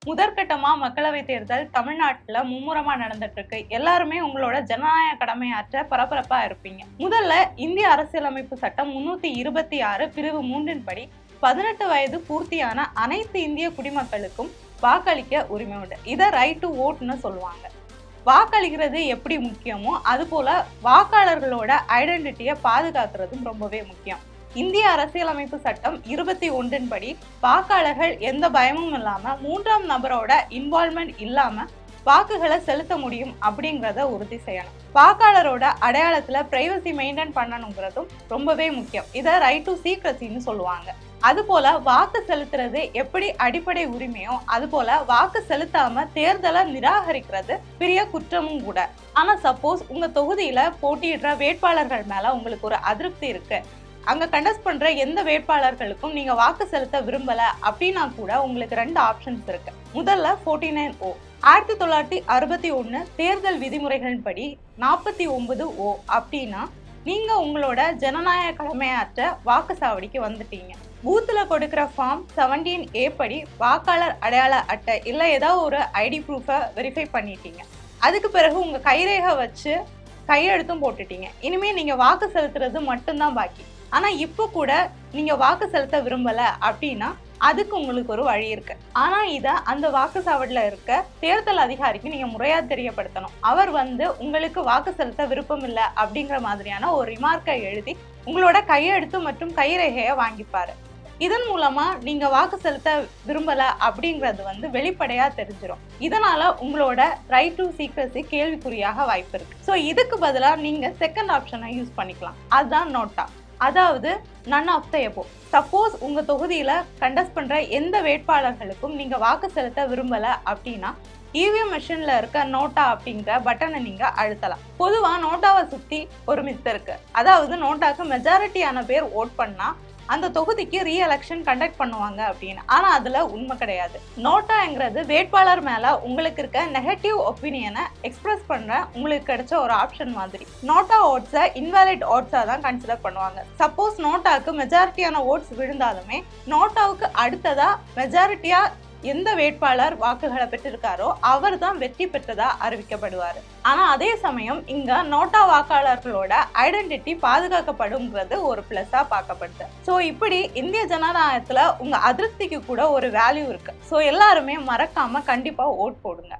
முதற்கட்டமா மக்களவை தேர்தல் தமிழ்நாட்டுல மும்முரமா நடந்துட்டு இருக்கு. எல்லாருமே உங்களோட ஜனநாயக கடமையாற்ற பரபரப்பா இருப்பீங்க. முதல்ல இந்திய அரசியலமைப்பு சட்டம் 326 பிரிவு 3 படி 18 வயது பூர்த்தியான அனைத்து இந்திய குடிமக்களுக்கும் வாக்களிக்க உரிமை உண்டு. இதை ரைட் டு ஓட்னு சொல்லுவாங்க. வாக்களிக்கிறது எப்படி முக்கியமோ அது போல வாக்காளர்களோட ஐடென்டிட்டியை பாதுகாக்கிறதும் ரொம்பவே முக்கியம். இந்திய அரசியலமைப்பு சட்டம் 21 படி வாக்காளர்கள் எந்த பயமும் இல்லாம மூன்றாம் நபரோட இன்வால்வ்மெண்ட் இல்லாம வாக்குகளை செலுத்த முடியும் அப்படிங்கிறத உறுதி செய்யணும். வாக்காளரோட அடையாளத்துல பிரைவசி மெயின்டைன் பண்ணணுங்கிறதும் ரொம்பவே முக்கியம். இதை ரைட் டு சீக்ரசின்னு சொல்லுவாங்க. அது போல வாக்கு செலுத்துறது எப்படி அடிப்படை உரிமையோ அது போல வாக்கு செலுத்தாம தேர்தலை நிராகரிக்கிறது பெரிய குற்றமும் கூட. ஆனா சப்போஸ் உங்க தொகுதியில போட்டியிடுற வேட்பாளர்கள் மேல உங்களுக்கு ஒரு அதிருப்தி இருக்கு, அங்க கண்டஸ்ட் பண்ற எந்த வேட்பாளர்களுக்கும் நீங்க வாக்கு செலுத்த விரும்பல அப்படின்னா கூட உங்களுக்கு 2 ஆப்ஷன்ஸ் இருக்கு. முதல்ல 49O 1961 தேர்தல் விதிமுறைகளின் படி 49O அப்படின்னா நீங்க உங்களோட ஜனநாயக கடமையாற்ற வாக்குச்சாவடிக்கு வந்துட்டீங்க. பூத்துல கொடுக்கிற ஃபார்ம் 17A படி வாக்காளர் அடையாள அட்டை இல்ல ஏதாவது ஒரு ஐடி ப்ரூஃபை வெரிஃபை பண்ணிட்டீங்க. அதுக்கு பிறகு உங்க கைரேகை வச்சு கையெழுத்தும் போட்டுட்டீங்க. இனிமே நீங்க வாக்கு செலுத்துறது மட்டும்தான் பாக்கி. ஆனா இப்போ கூட நீங்க வாக்கு செலுத்த விரும்பல அப்படின்னா அதுக்கு உங்களுக்கு ஒரு வழி இருக்கு. ஆனா இத அந்த வாக்குச்சாவடியில இருக்க தேர்தல் அதிகாரிக்கு நீங்க முறையா தெரியப்படுத்தணும். அவர் உங்களுக்கு வாக்கு செலுத்த விருப்பம் இல்லை அப்படிங்கிற மாதிரியான ஒரு ரிமார்க்கை எழுதி உங்களோட கையெழுத்து மற்றும் கைரேகையை வாங்கிப்பாரு. இதன் மூலமா நீங்க வாக்கு செலுத்த விரும்பல அப்படிங்கிறது வெளிப்படையா தெரிஞ்சிடும். இதனால உங்களோட ரைட் டு சீக்ரசி கேள்விக்குறியாக வாய்ப்பு இருக்கு. ஸோ இதுக்கு பதிலா நீங்க செகண்ட் ஆப்ஷனை யூஸ் பண்ணிக்கலாம். அதுதான் நோட்டா, அதாவது none of the above. Suppose உங்க தொகுதியில கண்டஸ்ட் பண்ற எந்த வேட்பாளர்களுக்கும் நீங்க வாக்கு செலுத்த விரும்பல அப்படின்னா இவிஎம் மிஷின்ல இருக்க நோட்டா அப்படிங்கிற பட்டனை நீங்க அழுத்தலாம். பொதுவா நோட்டாவை சுத்தி ஒரு மித்து இருக்கு. அதாவது நோட்டாக்கு மெஜாரிட்டியான பேர் ஓட் பண்ணா அந்த தொகுதிக்கு ரீஎலெக்ஷன் கண்டக்ட் பண்ணுவாங்க அப்படின்னு. ஆனா அதுல உண்மை கிடையாது. நோட்டாங்கிறது வேட்பாளர் மேல உங்களுக்கு இருக்க நெகட்டிவ் ஒப்பீனியனை எக்ஸ்பிரஸ் பண்ண உங்களுக்கு கிடைச்ச ஒரு ஆப்ஷன் மாதிரி. நோட்டா ஓட்ஸை இன்வாலிட் ஓட்ஸா தான் கன்சிடர் பண்ணுவாங்க. சப்போஸ் நோட்டாக்கு மெஜாரிட்டியான ஓட்ஸ் விழுந்தாலுமே நோட்டாவுக்கு அடுத்ததா மெஜாரிட்டியா எந்த வேட்பாளர் வாக்குகளை பெற்றிருக்காரோ அவர் தான் வெற்றி பெற்றதா அறிவிக்கப்படுவார். ஆனா அதே சமயம் இங்க நோட்டா வாக்காளர்களோட ஐடென்டிட்டி பாதுகாக்கப்படும்ங்கிறது ஒரு பிளஸா பார்க்கப்படுது. ஸோ இப்படி இந்திய ஜனநாயகத்துல உங்க அதிருப்திக்கு கூட ஒரு வேல்யூ இருக்கு. ஸோ எல்லாருமே மறக்காம கண்டிப்பா ஓட் போடுங்க.